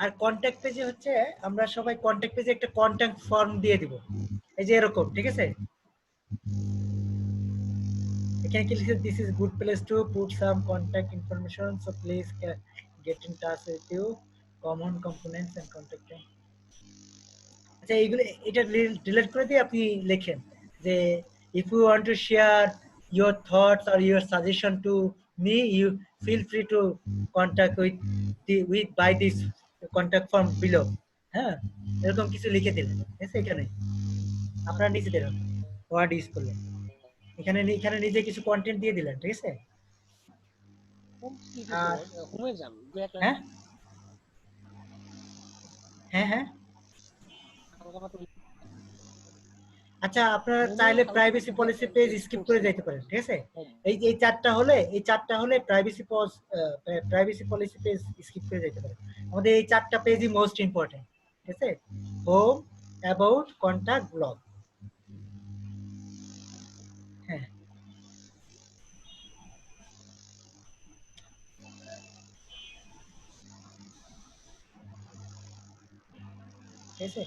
আর contact পেজে হচ্ছে আমরা সবাই কন্ট্যাক্ট পেজে একটা কন্ট্যাক্ট ফর্ম দিয়ে দিব, এই যে এরকম, ঠিক আছে? এখানে কি লিখে this is good place to put some contact information, so please get in touch with you, common components and contact. আচ্ছা এইগুলো, এটা ডিলিট করে দিয়ে আপনি লেখেন যে if you want to share your thoughts or your suggestion to me, you feel free to contact with by this contact form below। হ্যাঁ, এরকম কিছু লিখে দিলেন, ঠিক আছে? এখানে আপনারা নিজেদের ওয়ার্ড ইউজ করলেন, এখানে এখানে নিজে কিছু কন্টেন্ট দিয়ে দিলেন, ঠিক আছে? আর হ্যাঁ হ্যাঁ হ্যাঁ আচ্ছা, আপনারা চাইলে প্রাইভেসি পলিসি পেজ স্কিপ করে যেতে পারেন, ঠিক আছে? এই চারটা হলে প্রাইভেসি পলিসি পেজ স্কিপ করে যেতে পারেন। আমাদের এই চারটা পেজই মোস্ট ইম্পর্টেন্ট, ঠিক আছে? Home, about, contact, blog. হ্যাঁ, ঠিক আছে।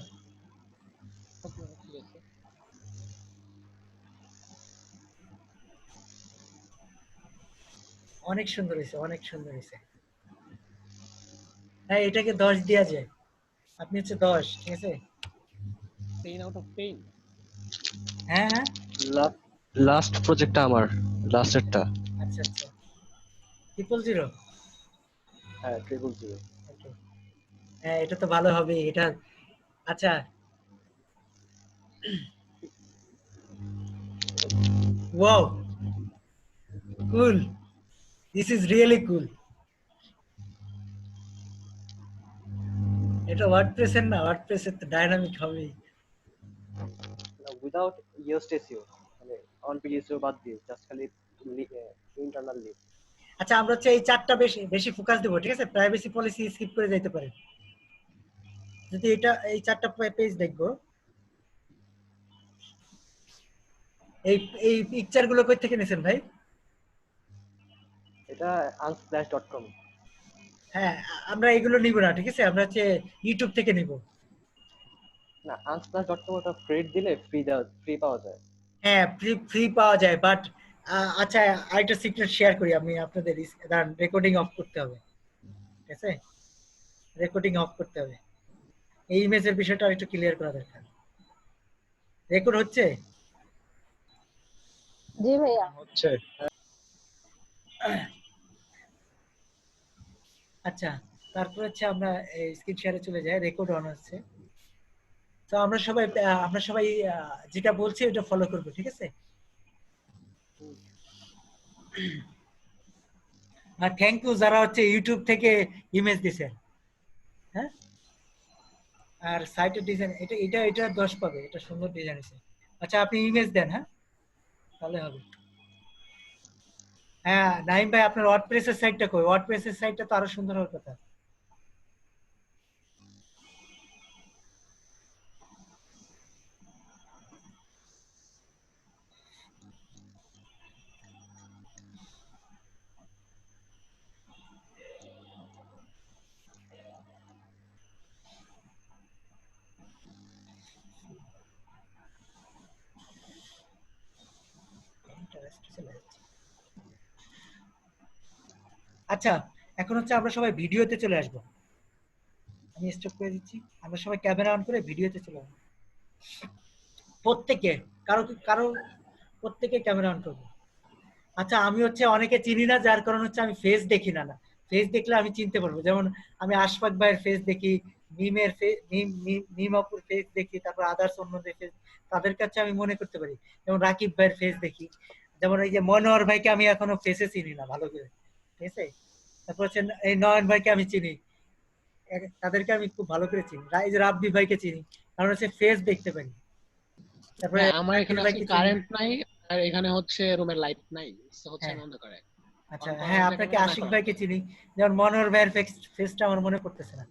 অনেক সুন্দর হয়েছে, অনেক সুন্দর হয়েছে। হ্যাঁ, এটাকে 10 দেওয়া যায়। আপনি হচ্ছে 10, ঠিক আছে? 10 out of 10। হ্যাঁ হ্যাঁ লাস্ট প্রজেক্টটা আমার, লাস্টেরটা। আচ্ছা আচ্ছা, 000। হ্যাঁ, 000। ওকে, হ্যাঁ এটা তো ভালো হবে এটা। আচ্ছা, wow, cool, this is really কুল। এটা ওয়ার্ডপ্রেসের না, ওয়ার্ডপ্রেসের তো ডাইনামিক হবেই। উইদাউট ইউজড এসইও, মানে অন পেজ এসইও বাদ দিয়ে জাস্ট খালি ইন্টারনাল লিঙ্ক। আচ্ছা, আমরা হচ্ছে এই চারটা বেশি বেশি ফোকাস দেবো, ঠিক আছে? প্রাইভেসি পলিসি স্কিপ করে যাইতে পারে। যদি এটা এই চারটা পেজ দেখবো, এই এই পিকচার গুলো কই থেকে নিয়েছেন ভাই? এটা unsplash.com। হ্যাঁ, আমরা এগুলো নিব না, ঠিক আছে? আমরা হচ্ছে ইউটিউব থেকে নিব। না, unsplash.com ওটা ফ্রেড দিলে ফ্রি পাওয়া যায়। হ্যাঁ, ফ্রি ফ্রি পাওয়া যায়, বাট আচ্ছা, আরেকটা সিক্রেট শেয়ার করি আমি আপনাদের। রেকর্ডিং অফ করতে হবে, ঠিক আছে? রেকর্ডিং অফ করতে হবে। এই ইমেজের বিষয়টা একটু ক্লিয়ার করা দরকার। রেকর্ড হচ্ছে? জি ভাইয়া। হচ্ছে। আচ্ছা, তারপর হচ্ছে আমরা স্ক্রিন শেয়ারে চলে যাই, রেকর্ড অন হচ্ছে। তো আমরা সবাই যেটা বলছি ওটা ফলো করবো, ঠিক আছে? আর থ্যাংক ইউ যারা হচ্ছে ইউটিউব থেকে ইমেজ দিছেন। হ্যাঁ, আর সাইটের ডিজাইন, এটা এটা এটা 10 পাবে, এটা সুন্দর ডিজাইন আছে। আচ্ছা, আপনি ইমেজ দেন, হ্যাঁ তাহলে হবে। হ্যাঁ নাইম ভাই, আপনার ওয়ার্ডপ্রেসের সাইটটা কই? ওয়ার্ডপ্রেসের সাইটটা তো আরো সুন্দর হওয়ার কথা। আচ্ছা, এখন হচ্ছে আমরা সবাই ভিডিওতে চলে আসবো। আমি স্টপ করে দিচ্ছি। আমরা সবাই ক্যামেরা অন করে ভিডিওতে চলে আসবো প্রত্যেকে। কারো কারো প্রত্যেকে ক্যামেরা অন করবো। আচ্ছা, আমি হচ্ছে অনেকে চিনি না, যার কারণ হচ্ছে আমি ফেস দেখি না। না, ফেস দেখলে আমি চিনতে পারবো। যেমন আমি আশফাক ভাইয়ের ফেস দেখি, মিমের ফেস, মিম আপুর ফেস দেখি, তারপর আদার্স অন্যদের ফেস, তাদের কাছে আমি মনে করতে পারি। যেমন রাকিব ভাইয়ের ফেস দেখি, যেমন এই যে মনোয়ার ভাইকে আমি এখনো ফেসে চিনি না ভালো করে, ঠিক আছে? তারপর হচ্ছে এই নয়ন ভাইকে আমি চিনি, তাদেরকে আমি খুব ভালো করে চিনি। এই যে রাব্বি ভাইকে চিনি, কারণ হচ্ছে ফেস দেখতে পারি। তারপরে আমার এখানে ভাইকে চিনি। কারেন্ট নাই, আর এখানে হচ্ছে রুমের লাইট নাই, হচ্ছে হ্যাঁ অন্ধকারে। আচ্ছা, হ্যাঁ আপনাকে আশিক ভাইকে চিনি, যেমন মনোহর ভাইয়ের ফেসটা আমার মনে পড়তেছে না।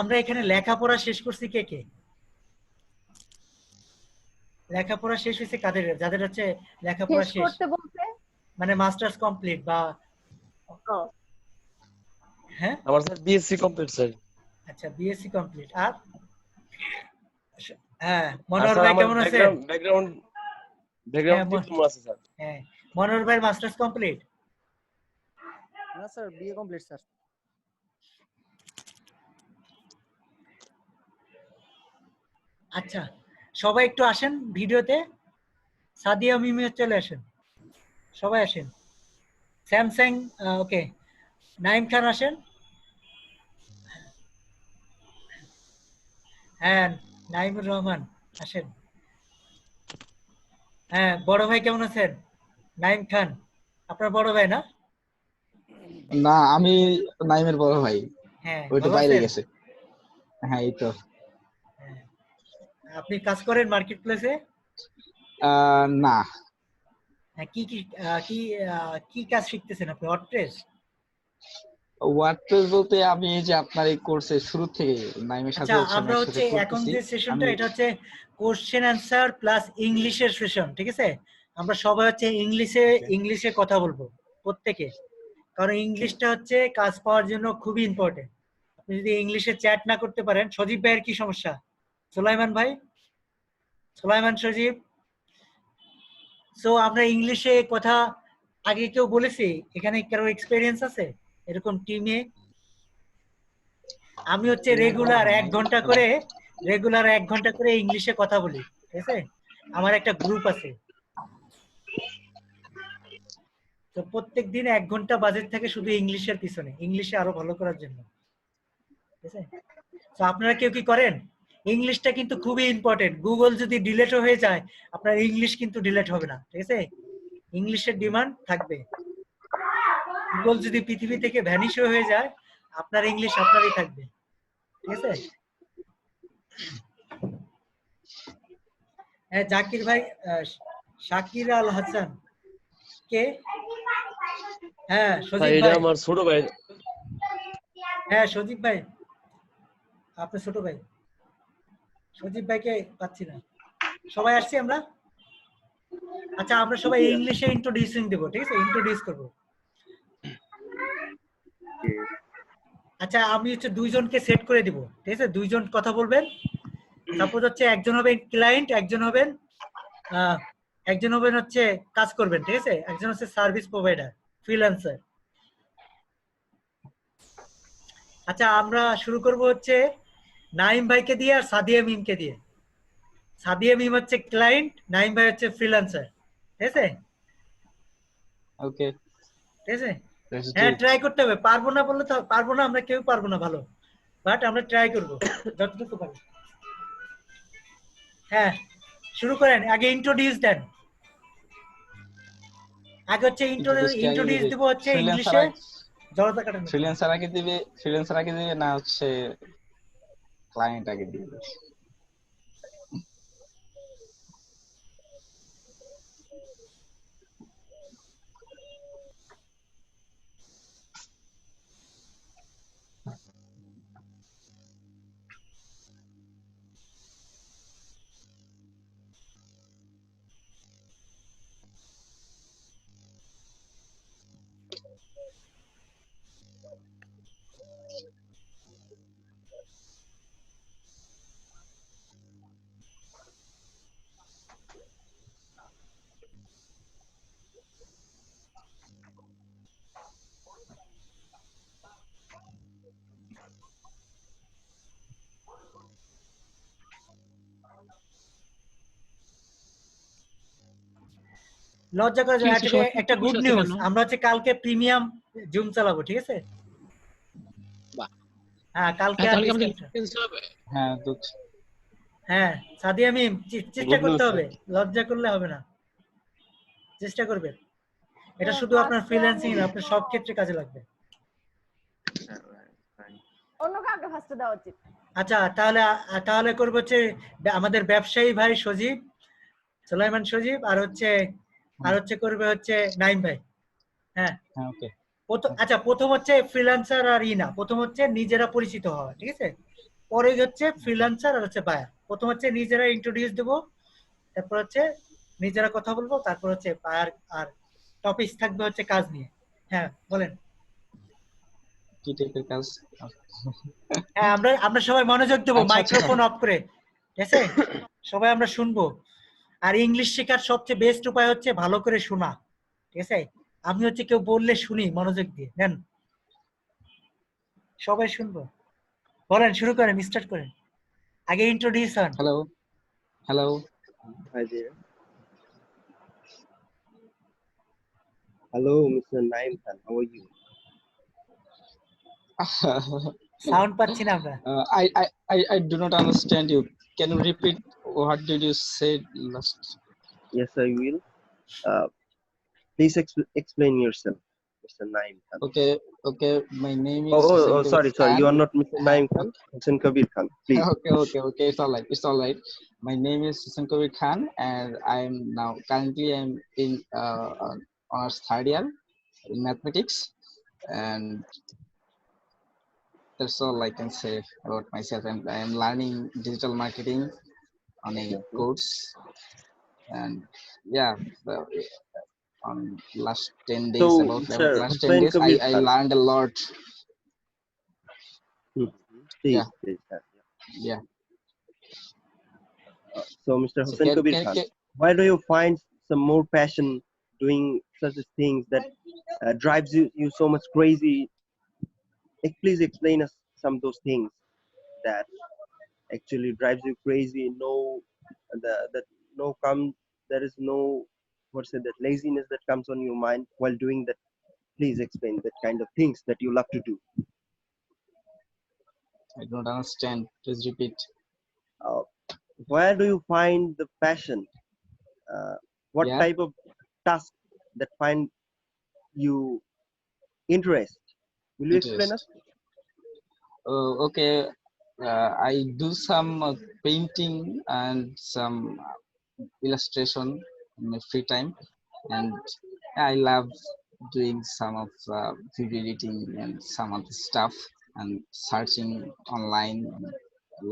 আমরা এখানে লেখাপড়া শেষ করছি কে কে? লেখাপড়া শেষ হয়েছে কাদের? যাদের হচ্ছে লেখাপড়া শেষ শেষ, করতে বলতে মানে মাস্টার্স কমপ্লিট বা হ্যাঁ আমার স্যার বিএসসি কমপ্লিট স্যার। আচ্ছা বিএসসি কমপ্লিট আর হ্যাঁ আর মনোহর স্যার ভাই আমার কেমন আছেন? ব্যাকগ্রাউন্ড হ্যাঁ ডিপ্লোমা আছে স্যার। হ্যাঁ মনোহর ভাই মাস্টার্স কমপ্লিট। না স্যার বিএ কমপ্লিট স্যার। আচ্ছা সবাই একটু আসেন ভিডিওতে, সাদিয়া মিমি চলে আসেন, সবাই আসেন। স্যামসাং ওকে, নাইম খান আসেন। হ্যাঁ নাইমুর রহমান আসেন। হ্যাঁ বড় ভাই কেমন আছেন? নাইম খান আপনার বড় ভাই না? না, আমি নাইমের বড় ভাই। হ্যাঁ ওইটা ভালো বাইরে আছেন? গেছে। হ্যাঁ, এই তো। হ্যাঁ। আপনি কাজ করেন মার্কেট প্লেসে? না, হ্যাঁ কি কি কি কি কাজ শিখতেছেন আপনি? ওয়ার্ডপ্রেস? ওয়ার্ডপ্রেস বলতে আমি এই যে আপনার এই কোর্সের শুরু থেকে নাইমের সাথে আচ্ছা হচ্ছে আমি আমরা একসাথে হচ্ছে এখন পড়তেছি। যে সেশনটা আমি এটা হচ্ছে কোশ্চেন অ্যান্সার প্লাস ইংলিশের সেশন, ঠিক আছে? আমরা সবাই হচ্ছে ইংলিশে কথা বলবো প্রত্যেকে, কারণ ইংলিশটা হচ্ছে কাজ পাওয়ার জন্য খুবই ইম্পর্টেন্ট। আপনি যদি ইংলিশে চ্যাট না করতে পারেন, সজীব ভাইয়ের কি সমস্যা? সুলাইমান ভাই, সুলাইমান সজীব। সো আমরা ইংলিশে কথা আগে কেউ বলেছি এখানে, কারো এক্সপেরিয়েন্স আছে এরকম টিমে? আমি হচ্ছে রেগুলার 1 ঘন্টা করে ইংলিশে কথা বলি, ঠিক আছে? আমার একটা গ্রুপ আছে, তো প্রত্যেক দিন 1 ঘন্টা বাজেট থাকে শুধু ইংলিশের পিছনে, ইংলিশে আরো ভালো করার জন্য, ঠিক আছে? তো আপনারা কেউ কি করেন? ইংলিশটা কিন্তু খুবই ইম্পর্টেন্ট। গুগল যদি ডিলেট হয়ে যায় আপনার ইংলিশ কিন্তু ডিলেট হবে না, ঠিক আছে? ইংলিশের ডিমান্ড থাকবে। গুগল যদি পৃথিবী থেকে ভ্যানিশ হয়ে যায় আপনার ইংলিশ আপনারই থাকবে, ঠিক আছে? হ্যাঁ জাকির ভাই, শাকির আল হাসান কে? হ্যাঁ স্যার সজীব এটা ভাই। আমার ছোট ভাই। হ্যাঁ সজীব ভাই, আপনার ছোট ভাই সজীব ভাইকে পাচ্ছি না। সবাই আসছি আমরা? আচ্ছা আমরা সবাই ইংলিশে ইন্ট্রোডিউসিং দেবো, ঠিক আছে? ইন্ট্রোডিউস করবো। আচ্ছা আমি হচ্ছে 2 জনকে সেট করে দিব, ঠিক আছে? 2 জন কথা বলবেন। সাপোজ হচ্ছে একজন হবেন ক্লায়েন্ট, একজন হবেন হচ্ছে কাজ করবেন, ঠিক আছে? একজন হচ্ছে সার্ভিস প্রোভাইডার, ফ্রিল্যান্সার। আচ্ছা আমরা শুরু করব হচ্ছে নাইম ভাইকে দিয়ে আর সাদিয়া মিমকে দিয়ে। সাদিয়া মিম হচ্ছে ক্লায়েন্ট, নাইম ভাই হচ্ছে ফ্রিল্যান্সার, ঠিক আছে? ওকে, ঠিক আছে? লেটস ডু হ্যাঁ ইট। ট্রাই করতে হবে, পারবো না বললে তো পারবো না, আমরা কেউ পারবো না ভালো, বাট আমরা ট্রাই করব যতটুকু পারি। হ্যাঁ শুরু করেন, আগে ইন্ট্রোডিউস দেন। আগে হচ্ছে ইন্ট্রোডিউস দিব হচ্ছে ইংলিশে, জড়তা কাটানো। ফ্রিল্যান্সার আগে দিবে না হচ্ছে ক্লায়েন্ট আগে দিবে? লজ্জা করে কি হয়েছে, সবাই একটা বসে গুড আছে নিউজ, কেন? আমরা হচ্ছে কালকে প্রিমিয়াম জুম চালাবো, ঠিক আছে? বাহ। হ্যাঁ কালকে আর তাহলে কি আমাদের ডিসকাউন্ট। experience হবে? হ্যাঁ তো হ্যাঁ সাদিয়া মিম চেষ্টা Good করতে news, হবে, লজ্জা করলে হবে না, চেষ্টা করবেন। এটা শুধু আপনার ফ্রিল্যান্সিং না, আপনার সব ক্ষেত্রে কাজে লাগবে। অন্য কাউকে ফার্স্টে দেওয়া উচিত। আচ্ছা তাহলে করবো হচ্ছে আমাদের ব্যবসায়ী ভাই সজীব, সুলাইমান সজীব, আর হচ্ছে করবে হচ্ছে নাইম ভাই। হ্যাঁ হ্যাঁ, ওকে। আচ্ছা প্রথম হচ্ছে ফ্রিল্যান্সার আর না, প্রথম হচ্ছে নিজেরা পরিচিত হওয়া, ঠিক আছে? পরে হচ্ছে ফ্রিল্যান্সার আর হচ্ছে বায়ার। প্রথম হচ্ছে নিজেরা ইন্ট্রোডিউস দেবো, তারপর হচ্ছে নিজেরা কথা বলবো, তারপর হচ্ছে বায়ার আর টপিক থাকবে হচ্ছে কাজ নিয়ে। হ্যাঁ বলেন। কি টাইপের কাজ? হ্যাঁ আমরা সবাই মনোযোগ দেবো, আচ্ছা আচ্ছা মাইক্রোফোন অফ করে, ঠিক আছে? সবাই আমরা শুনবো। আর ইংলিশ শেখার সবচেয়ে বেস্ট উপায় হচ্ছে ভালো করে শোনা, ঠিক আছে? আমি হচ্ছে কেউ বললে শুনি মনোযোগ দিয়ে, নেন সবাই শুনবো। বলেন, শুরু করেন, স্টার্ট করেন। আগে introduction. Hello hello Hi there. Hello, Mr. Naim Khan. How are you? Sound পাচ্ছি না আমরা। I do not understand you. Can you repeat what did you say last? Yes, I will. Please explain yourself, Mr. Naim Khan. Okay, my name is Oh, Hussein Kabir sorry. Khan. You are not Mr. Naim Khan. Hussein Kabir Khan. Please. Okay, it's all right. My name is Hussein Kabir Khan, and currently I'm in honors third year in mathematics, and that's all I can say about myself. And I am learning digital marketing on a course, and yeah, on last 10 days, So, about Mr. last 10 Hussein days, Kabir I Khan. learned a lot. Please, Yeah. please. Yeah. So, Mr. So Hussein Kabir Khan, why do you find some more passion doing such things that drives you so much crazy? Please explain us some of those things that actually drives you crazy. There is no, what's it, that laziness that comes on your mind while doing that. Please explain that kind of things that you love to do. I don't understand. Please repeat. Where do you find the passion? What Yeah. type of task that find you interest? Will you explain us? Okay. I do some painting and some illustration in my free time, and I love doing some of video editing and some of the stuff, and searching online, and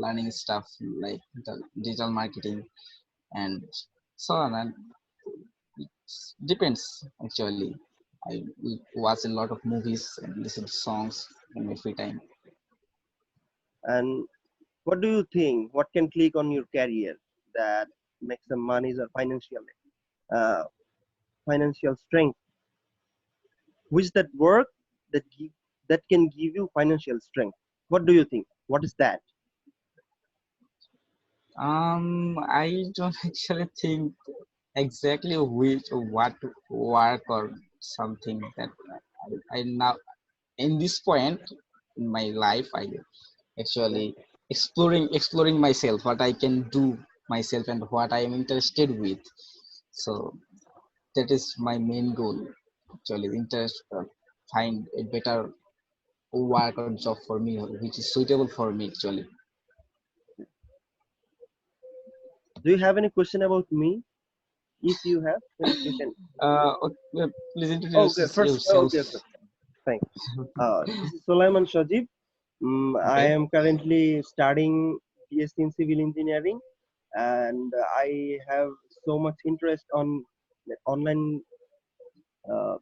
learning stuff like the digital marketing and so on. And it depends actually. I watch a lot of movies and listen to songs in my free time. And what do you think? What can click on your career that makes some money or financial strength? Which that work that can give you financial strength? What do you think? What is that? I don't actually think exactly what work or something that I now in this point in my life I actually exploring myself, what I can do myself and what I am interested with. So that is my main goal actually. Find a better work or job for me which is suitable for me actually. Do you have any question about me? If you have, then you can. Okay, please introduce Okay, first. yourself. Okay. Thanks. This is Sulaiman Shajib. I am currently studying PhD in civil engineering, and I have so much interest on the online, there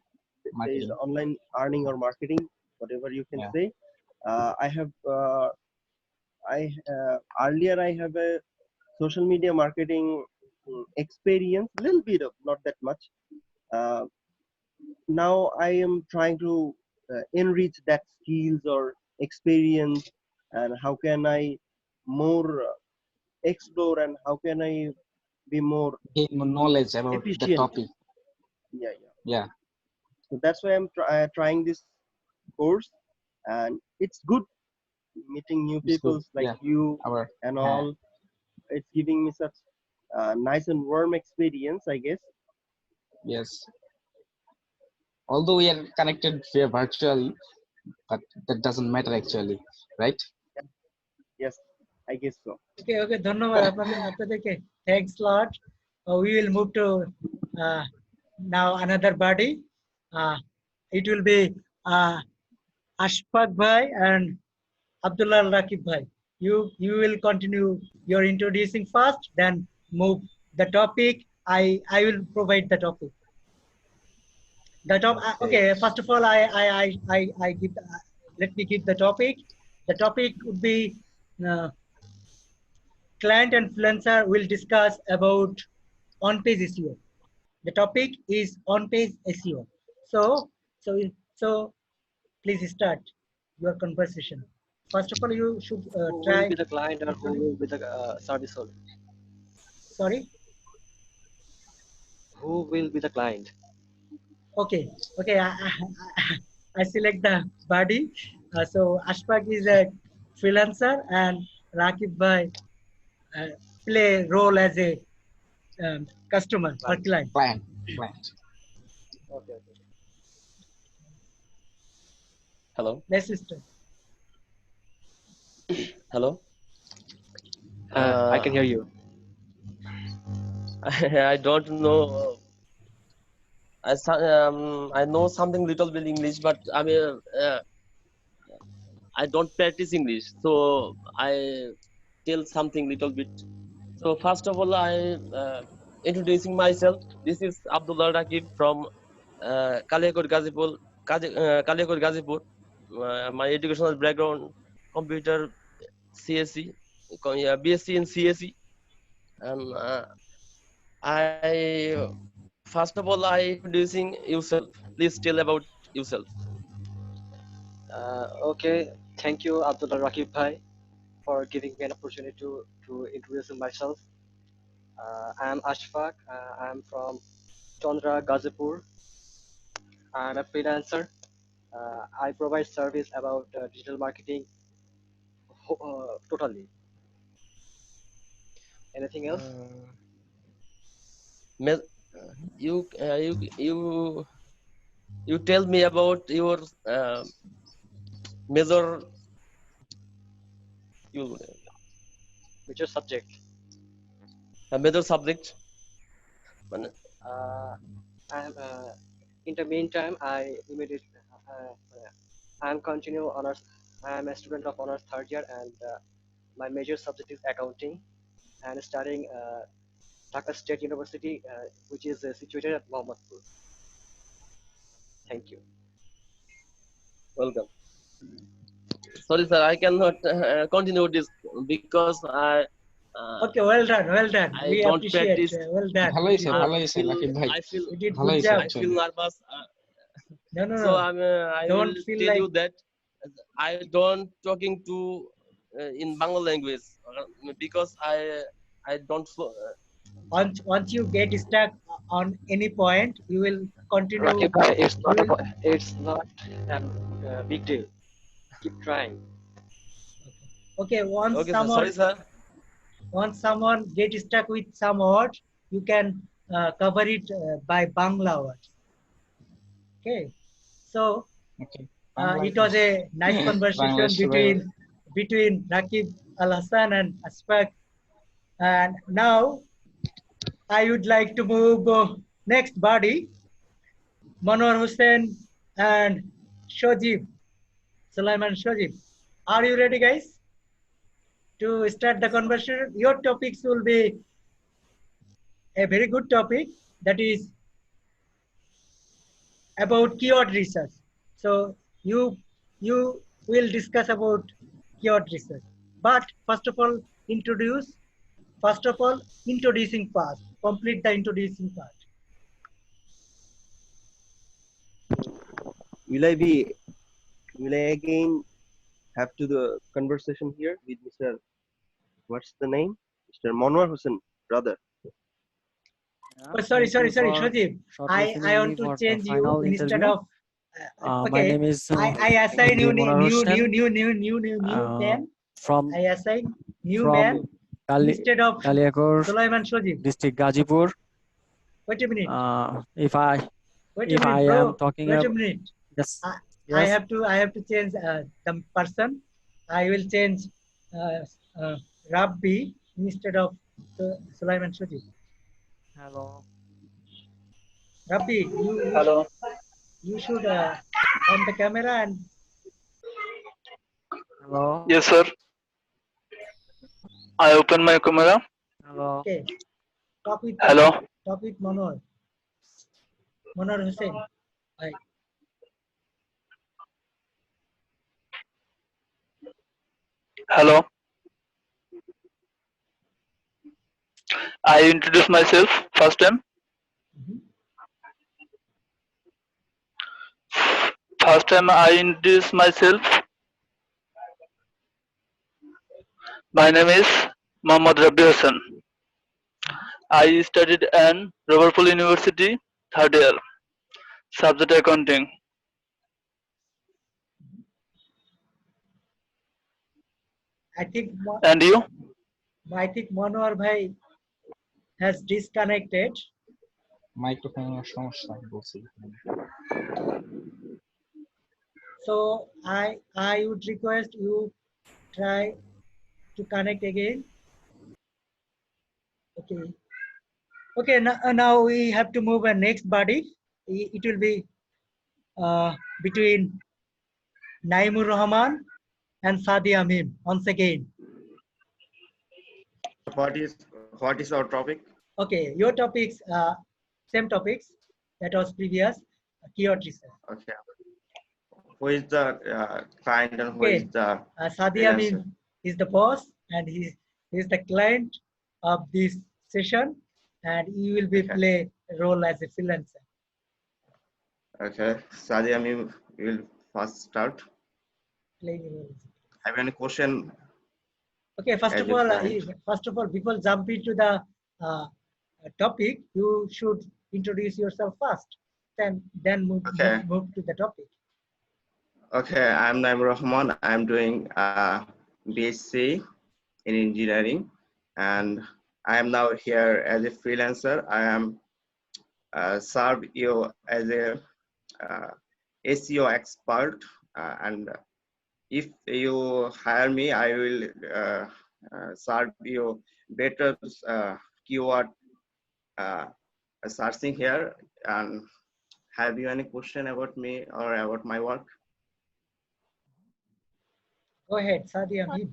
is Marketing. online earning or marketing, whatever you can Yeah. say. I have, earlier I have a social media marketing experience, little bit of, not that much. Now I am trying to enrich that skills or experience, and how can I more explore, and how can I be more Gain more knowledge about the efficient. topic. Yeah. So that's why I'm trying this course, and it's good meeting new It's people good. like Yeah. you Our and all. It's giving me such nice and warm experience, I guess. yes. Although we are connected via virtually, but that doesn't matter actually, right? Yes, I guess so. ওকে ধন্যবাদ আপনাদেরকে, thanks lot. We will move to now another body. It will be Ashfaq Bhai and Abdullah Rakib Bhai. You will continue your introducing first, then move the topic. I will provide the topic. The top. Okay. First of all, I give. Let me give the topic. The topic would be client and influencer will discuss about on-page SEO. The topic is on-page SEO. So, please start your conversation. First of all, you should Who will try. be the client or who will be the service holder? Sorry. Who will be the client? Okay. Okay. I select the body. So Ashfaq is a freelancer and Rakib Bhai play role as a customer or client. Client. Okay. Hello. Let's start. Hello. I can hear you. I don't know. I know something little bit English, but I mean, I don't practice English, so I tell something little bit. So first of all, I introducing myself. This is Abdullah Rakib from Kaliakot Gazipur. Kaliakot Gazipur. My educational background: computer, CSE, BSc in CSE, and I first of all I introducing yourself. Please tell about yourself. Okay. Thank you, Abdullah Rakib Bhai, for giving me an opportunity to introduce myself. I'm Ashfaq. I'm from Chandra, Gazipur. I'm a freelancer. I provide service about digital marketing totally. Anything else? You tell me about your major Which is subject? major subject. I'm in the meantime, I'm continue honors. I'm a student of honors third year, and my major subject is accounting, and studying Dhaka State University, which is situated at Mohammadpur. Thank you. Welcome. Sorry, sir, I cannot continue this because Okay, well done, well done. I We don't appreciate. practice. Well done. ভালো হয়েছে ভালো হয়েছে রাকিব ভাই I feel You did ভালো good হয়েছে job. I feel nervous. No, no, So no. I Don't will feel tell like. you that I don't talking to in Bangla language because I don't. Once you get stuck on any point, you will continue. Rakib Bhai, You will, it's not a big deal. Keep trying. okay, Okay, sir. Sorry, sir. once someone get stuck with some word, you can cover it by Bangla words. Okay, so Okay. it was a nice conversation between Rakib Al Hassan and Ashfaq, and now I would like to move next body, Manor Hussain and Shojib, Sulaiman Shojib. Are you ready, guys, to start the conversation? Your topics will be a very good topic, that is about keyword research. So you will discuss about keyword research. But first of all, introducing part. Complete the introducing part. Will I again have to the conversation here with Mr. What's the name? Mr. Monwar Hussain, brother. Oh, sorry, Shojib. I want to change you instead of. Okay. My name is I assign you Monwar Hussain. new man. From I assign new from man instead of Kaliakor Sulaiman Shojib. district Gazipur. Wait a minute. If I bro, am talking wait a about minute. yes, I have to change the person. I will change Rabbi instead of Sulaiman Shojib. Hello. Rabbi, Hello. You should on the camera and. Hello. Yes, sir. I open my camera. Hello. Okay. Talk with Hello. Manor Hussain. Bye. Hello, I introduce myself first time. Mhm. First time I introduce myself. My name is Mohammad Rabi Hassan. I studied in Liverpool University, third year, subject accounting. I think And you? Manohar bhai has disconnected. মাইক্রোফোনের সমস্যা বলছি So I would request you try to connect again. Okay. Okay. Now we have to move our next body. It will be between Naimur Rahman and Sadi Amin once again. What is our topic? Okay, your topics, same topics that was previous, keyword research. Okay. Who is the client and who is Okay, the Sadi freelancer? Amin is the boss and he is the client of this session, and he will be Okay. play a role as a freelancer. Okay, Sadia, you will first start. Playing a role. Have any question? Okay, first As of a all, client. before jump into the topic, you should introduce yourself first, then Okay. move to the topic. Okay, I'm Naim Rahman. I'm doing BSc in engineering, and I am now here as a freelancer. I am serve you as a SEO expert, and if you hire me, I will serve you better keyword searching here. And have you any question about me or about my work? Go ahead, Sadi Amin.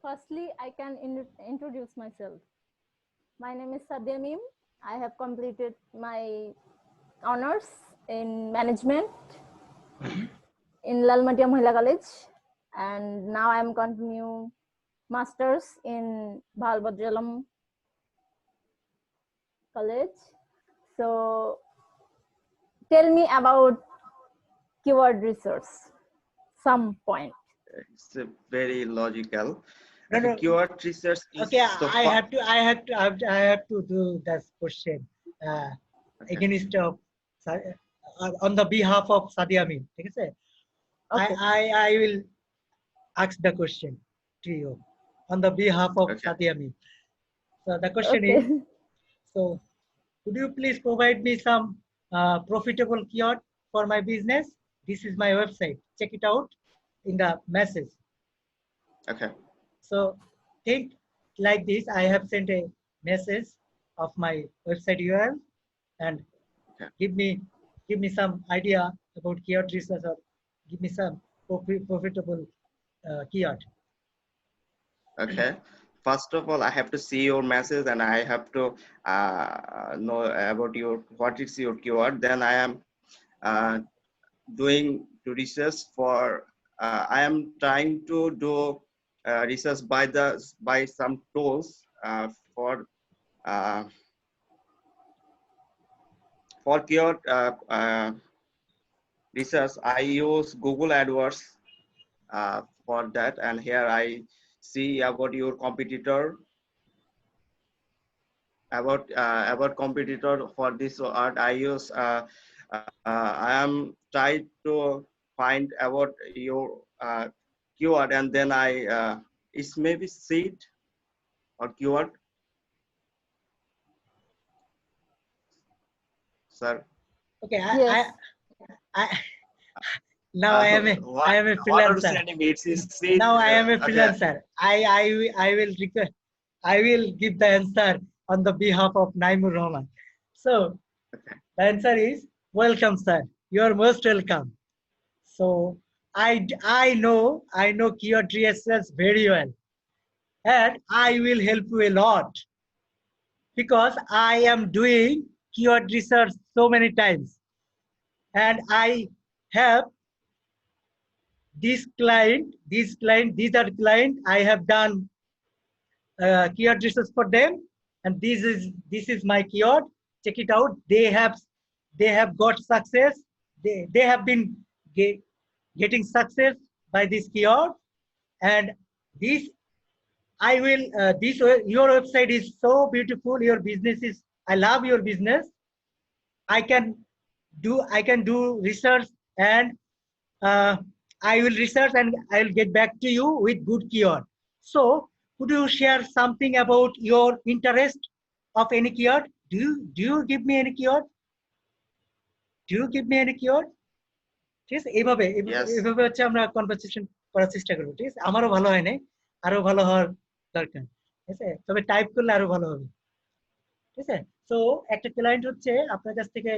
Firstly, I can introduce myself. My name is Sadia Mim. I have completed my honors in management in Lalmatia Mahila College, and now I am continue masters in Bhalbhadralam College. So tell me about keyword research, some point. It's very logical. No, no. Keyword research is Okay, so I have to do that question against on the behalf of Sadi Amin. Okay. Okay. I will ask the question to you on the behalf of Okay. Sadi Amin. So the question Okay. is, so could you please provide me some profitable keyword for my business? This is my website. Check it out in the message. Okay. So think like this. I have sent a message of my website URL, and Okay. give me some idea about keyword research, or give me some profitable keyword. Okay. First of all, I have to see your message and I have to know about what is your keyword. Then I am doing research for. I am trying to do research by some tools for keyword research. I use Google AdWords for that, and here I see about your competitor, about competitor. For this art I use I am trying to find about your keyword, and then I it's maybe seed or keyword, sir. Okay, Yes. I now I am a What are you freelancer. sending me? It's seed. Now I am a Okay. freelancer. I will request. I will give the answer on the behalf of Naimur Rahman. So the answer is welcome, sir. You are most welcome. So I know keyword research very well, and I will help you a lot. because I am doing keyword research so many times, and I have these are client. I have done keyword research for them, and this is my keyword. Check it out. They have got success. They have been getting success by this keyword, and this I will. Your website is so beautiful. Your business is. I love your business. I can do research, and uh, I will research and I will get back to you with good keyword. So could you share something about your interest of any keyword? Do you give me any keyword? Do you give me any keyword? ঠিক আছে, এইভাবে Yes. এইভাবে হচ্ছে আমরা conversation করার চেষ্টা করবো। ঠিক আছে, আমারও ভালো হয় নাই, আরো ভালো হওয়ার দরকার। ঠিক আছে, তবে টাইপ করলে আরো ভালো হবে। ঠিক আছে, তো একটা ক্লায়েন্ট হচ্ছে আপনার কাছ থেকে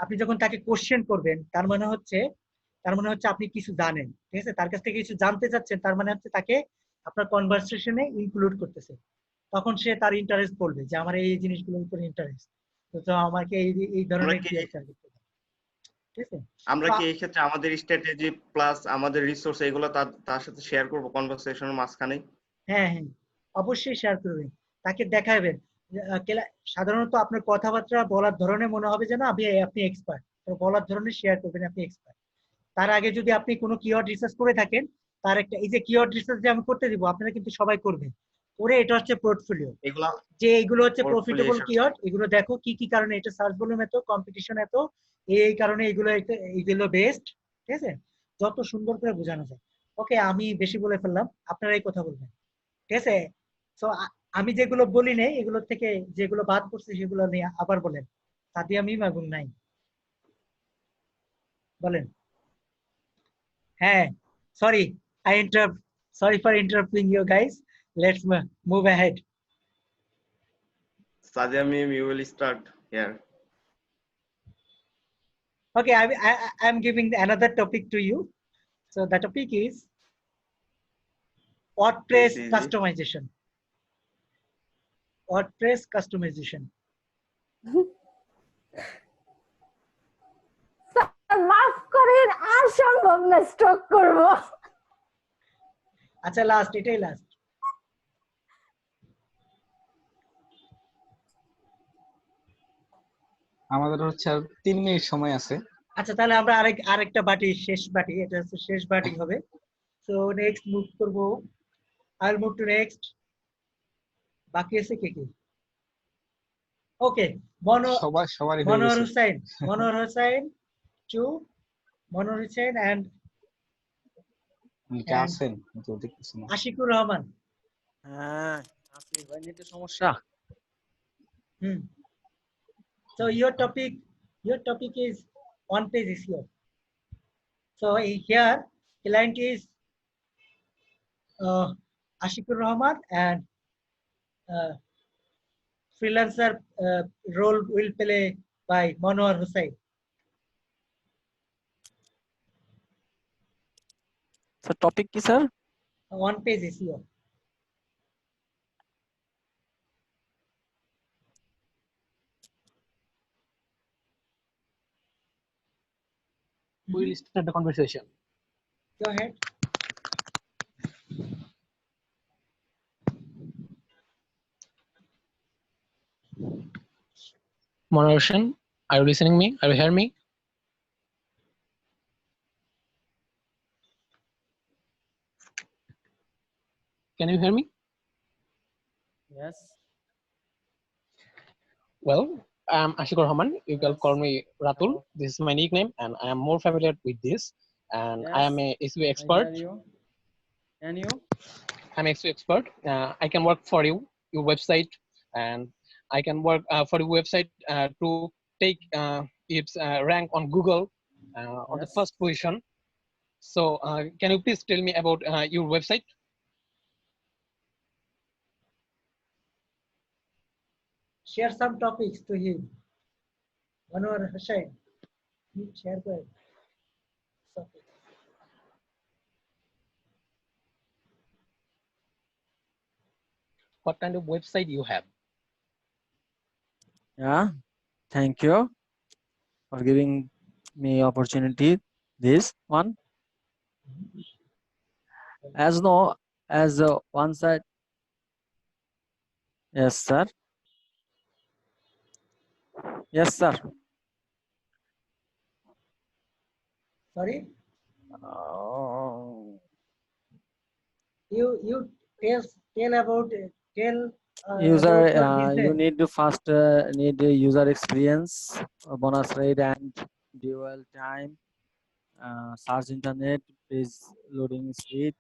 আপনি যখন তাকে কোশ্চেন করবেন, তার মানে হচ্ছে আপনি কিছু জানেন। ঠিক আছে, তার কাছ থেকে কিছু জানতে চাচ্ছেন, তার মানে হচ্ছে তাকে আপনার কনভারসেশনে ইনক্লুড করতেছে। তখন সে তার ইন্টারেস্ট বলবে যে আমার এই জিনিসগুলোর উপর ইন্টারেস্ট, তো আমাকে এই ধরনের কি টার্গেট করতে হবে। ঠিক আছে, আমরা কি এই ক্ষেত্রে আমাদের স্ট্র্যাটেজি প্লাস আমাদের রিসোর্স এগুলো তার সাথে শেয়ার করব কনভারসেশনের মাঝখানে? হ্যাঁ, অবশ্যই শেয়ার করবেন, তাকে দেখাবেন। সাধারণত আপনার কথাবার্তা বলার ধরনে মনে হবে যেন আপনি এক্সপার্ট, তো বলার ধরনে শেয়ার করবেন আপনি এক্সপার্ট। তার আগে যদি আপনি কোনো কিওয়ার্ড রিসার্চ করে থাকেন, তার একটা এই যে কিওয়ার্ড রিসার্চ যে আমি করতে দিব, আপনারা কিন্তু সবাই করবেন করে, এটা হচ্ছে পোর্টফোলিও। যে এগুলো হচ্ছে প্রফিটেবল কিওয়ার্ড, এগুলো দেখো কি কি কারণে এটা সার্চ ভলিউম এত, কম্পিটিশন এত, এই কারণে এইগুলো বেস্ট। ঠিক আছে, যত সুন্দর করে বোঝানো যায়। ওকে, আমি বেশি বলে ফেললাম, আপনারাই কথা বলবেন। ঠিক আছে, তো আমি যেগুলো বলি নাই, এগুলো থেকে যেগুলো বাদ পড়ছে সেগুলো নিয়ে আবার বলেন। সাদিয়া মিম এবং নাই বলেন। হ্যাঁ, sorry, sorry for interrupting you guys. Let's move ahead. Sadia ma'am, you will start here. Okay, I'm giving another topic to you. So the topic is WordPress customization. WordPress customization. মাফ করেন, আর সম্ভব না, স্টক করব। আচ্ছা, last, এটাই last. আমাদের হচ্ছে আর 3 minute সময় আছে। আচ্ছা, তাহলে আমরা আরেকটা বাটি, শেষ বাটি, এটা হচ্ছে শেষ বাটি হবে। সো নেক্সট মুভ করব, I will move to next. বাকি আছে কে কে? Okay, Manohar Hossain to Manohar Hossain and আছেন তো দেখতেছি না। আশিকুর রহমান। হ্যাঁ, আসলে ভাই নেটের সমস্যা। So your topic is on-page SEO. So here client is Ashikur Rahman, and freelancer role will play by Manohar Hussain. So topic কি sir? On-page SEO. We'll start the conversation. Go ahead. Monoration, are you listening me? Are you hearing me? Can you hear me? Yes. Well, I'm Ashikur Rahman. You can call me Ratul. This is my nickname, and I am more familiar with this. And I am a SEO expert. And you? I'm SEO expert. I can work for you, your website, and I can work for your website to take its rank on Google on the first position. So can you please tell me about your website? Share some topics to him. Manohar Hussain, share the topic. What kind of website you have? Yeah, thank you for giving me opportunity. This one, as no, as one side. Yes, sir. Yes, sir. Sorry, Uh, you tell about tell user, about your you business. need to first need a user experience, bonus rate, and dual time. Search internet, page loading speed.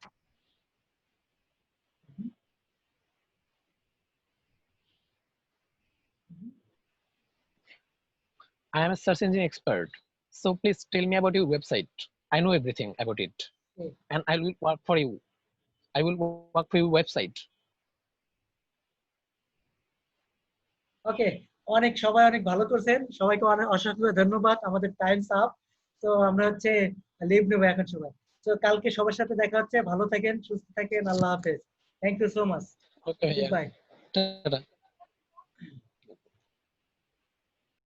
I am a search engine expert. So please tell me about your website. I know everything about it. Okay. And I will work for you. I will work for your website. ওকে, অনেক সবাই অনেক ভালো করছেন, সবাইকে অনেক অসংখ্য ধন্যবাদ। আমাদের টাইমস আপ, তো আমরা হচ্ছে লিভ নেবো এখন সবাই। তো কালকে সবার সাথে দেখা হচ্ছে। ভালো থাকেন, সুস্থ থাকেন, আল্লাহ হাফেজ। Thank you so much, Okay, good yeah. Bye. Ta-da.